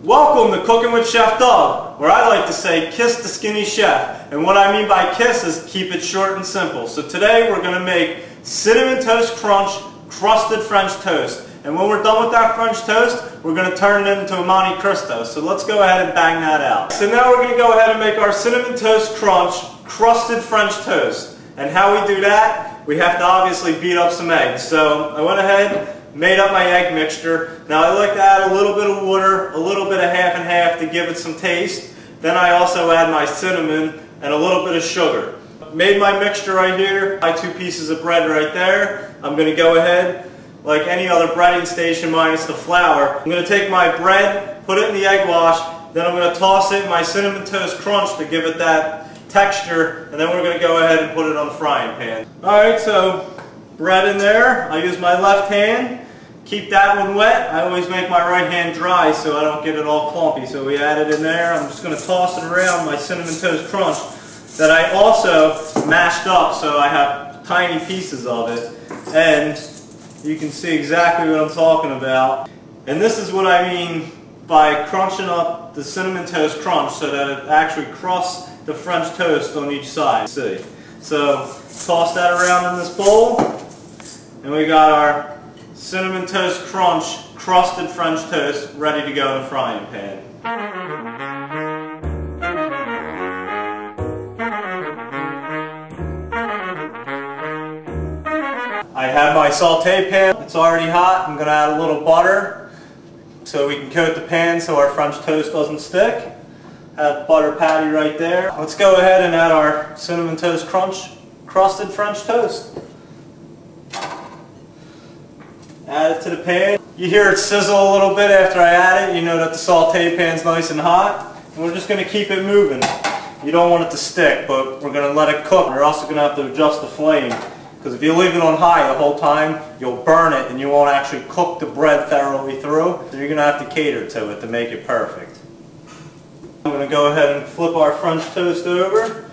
Welcome to Cooking with Chef Doug, where I like to say kiss the skinny chef. And what I mean by kiss is keep it short and simple. So today we're going to make Cinnamon Toast Crunch crusted French toast. And when we're done with that French toast, we're going to turn it into a Monte Cristo. So let's go ahead and bang that out. So now we're going to go ahead and make our Cinnamon Toast Crunch crusted French toast. And how we do that, we have to obviously beat up some eggs. So I went ahead, made up my egg mixture. Now I like to add a little bit of water, a little bit of half and half to give it some taste. Then I also add my cinnamon and a little bit of sugar. Made my mixture right here, my 2 pieces of bread right there. I'm going to go ahead, like any other breading station minus the flour. I'm going to take my bread, put it in the egg wash, then I'm going to toss it in my Cinnamon Toast Crunch to give it that texture, and then we're going to go ahead and put it on the frying pan. Alright, so bread in there. I use my left hand. Keep that one wet. I always make my right hand dry so I don't get it all clumpy. So we add it in there. I'm just going to toss it around my Cinnamon Toast Crunch that I also mashed up so I have tiny pieces of it. And you can see exactly what I'm talking about. And this is what I mean by crunching up the Cinnamon Toast Crunch so that it actually crusts the French toast on each side. See? So toss that around in this bowl, and we got our Cinnamon Toast Crunch crusted French toast ready to go in the frying pan. I have my saute pan. It's already hot. I'm going to add a little butter so we can coat the pan so our French toast doesn't stick. Have butter patty right there. Let's go ahead and add our Cinnamon Toast Crunch crusted French toast. Add it to the pan. You hear it sizzle a little bit after I add it. You know that the saute pan's nice and hot. And we're just going to keep it moving. You don't want it to stick, but we're going to let it cook. We're also going to have to adjust the flame, because if you leave it on high the whole time, you'll burn it and you won't actually cook the bread thoroughly through. So you're going to have to cater to it to make it perfect. I'm going to go ahead and flip our French toast over.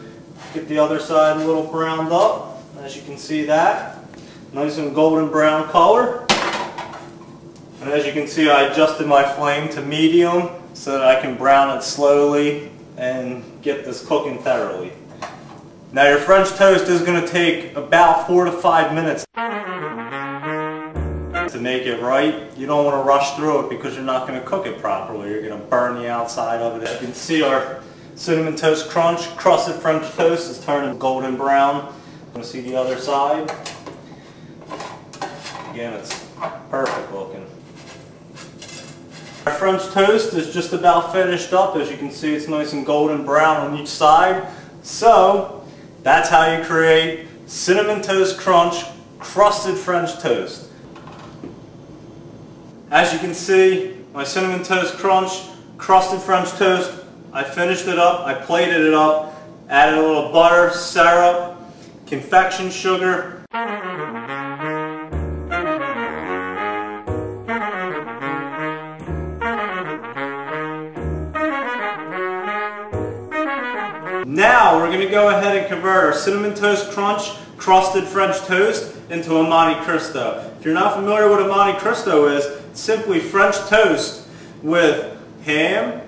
Get the other side a little browned up. As you can see that. Nice and golden brown color. And as you can see, I adjusted my flame to medium so that I can brown it slowly and get this cooking thoroughly. Now your French toast is going to take about 4 to 5 minutes to make it right. You don't want to rush through it because you're not going to cook it properly. You're going to burn the outside of it. As you can see, our Cinnamon Toast Crunch crusted French toast is turning golden brown. You want to see the other side? Again, it's perfect looking. Our French toast is just about finished up. As you can see, it's nice and golden brown on each side. So that's how you create Cinnamon Toast Crunch crusted French toast. As you can see, my Cinnamon Toast Crunch crusted French toast, I finished it up, I plated it up, added a little butter, syrup, confection sugar. Now we're going to go ahead and convert our Cinnamon Toast Crunch crusted French toast into a Monte Cristo. If you're not familiar with what a Monte Cristo is, it's simply French toast with ham,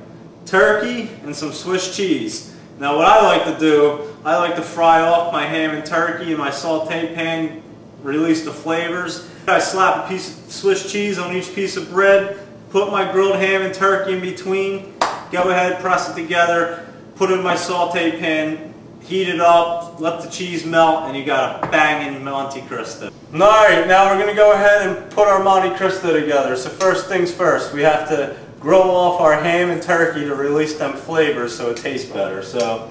turkey, and some Swiss cheese. Now what I like to do, I like to fry off my ham and turkey in my saute pan, release the flavors. I slap a piece of Swiss cheese on each piece of bread, put my grilled ham and turkey in between, go ahead, press it together, put it in my saute pan, heat it up, let the cheese melt, and you got a banging Monte Cristo. Alright, now we're going to go ahead and put our Monte Cristo together. So first things first, we have to grill off our ham and turkey to release them flavors so it tastes better. So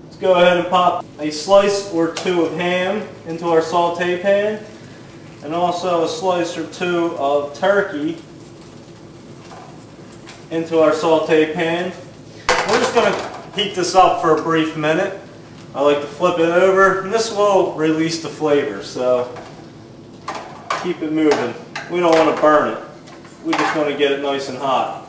let's go ahead and pop a slice or 2 of ham into our saute pan, and also a slice or 2 of turkey into our saute pan. We're just going to heat this up for a brief minute. I like to flip it over, and this will release the flavor, so keep it moving. We don't want to burn it. We just want to get it nice and hot.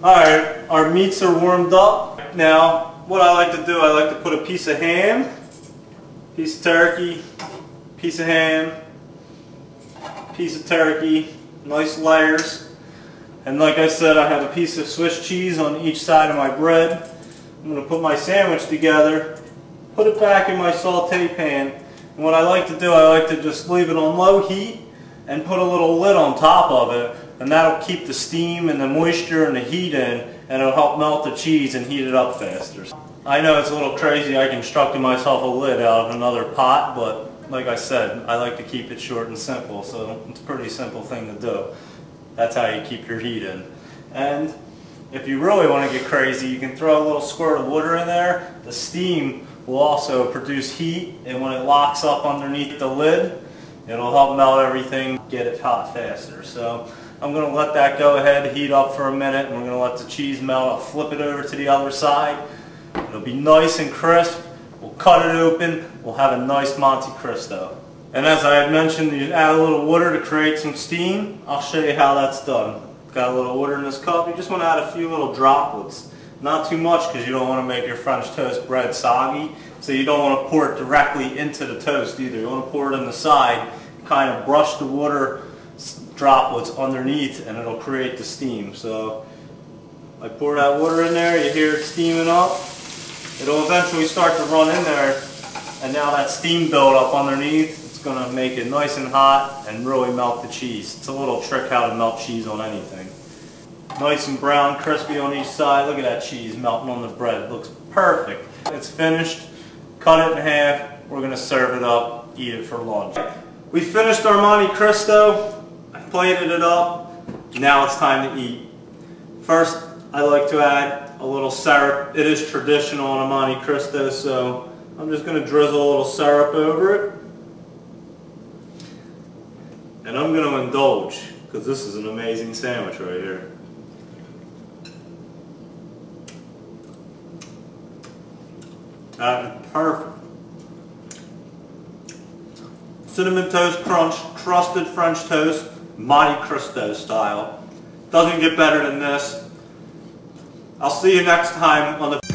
Alright, our meats are warmed up. Now, what I like to do, I like to put a piece of ham, piece of turkey, piece of ham, piece of turkey, nice layers. And like I said, I have a piece of Swiss cheese on each side of my bread. I'm going to put my sandwich together, put it back in my saute pan. And what I like to do, I like to just leave it on low heat and put a little lid on top of it. And that'll keep the steam and the moisture and the heat in, and it'll help melt the cheese and heat it up faster. I know it's a little crazy, I constructed myself a lid out of another pot, but like I said, I like to keep it short and simple, so it's a pretty simple thing to do. That's how you keep your heat in. And if you really want to get crazy, you can throw a little squirt of water in there. The steam will also produce heat, and when it locks up underneath the lid, it'll help melt everything, get it hot faster. So I'm going to let that go ahead, heat up for a minute, and we're going to let the cheese melt. I'll flip it over to the other side. It'll be nice and crisp. We'll cut it open. We'll have a nice Monte Cristo. And as I had mentioned, you add a little water to create some steam. I'll show you how that's done. Got a little water in this cup. You just want to add a few little droplets. Not too much because you don't want to make your French toast bread soggy. So you don't want to pour it directly into the toast either. You want to pour it on the side, kind of brush the water droplets underneath, and it'll create the steam. So I pour that water in there, you hear it steaming up. It'll eventually start to run in there, and now that steam buildup underneath, it's going to make it nice and hot and really melt the cheese. It's a little trick how to melt cheese on anything. Nice and brown, crispy on each side. Look at that cheese melting on the bread. It looks perfect. It's finished. Cut it in half. We're going to serve it up, eat it for lunch. We finished our Monte Cristo. Plated it up. Now it's time to eat. First, I like to add a little syrup. It is traditional on a Monte Cristo, so I'm just going to drizzle a little syrup over it. And I'm going to indulge, because this is an amazing sandwich right here. That is perfect. Cinnamon Toast Crunch, crusted French toast, Monte Cristo style. Doesn't get better than this. I'll see you next time on the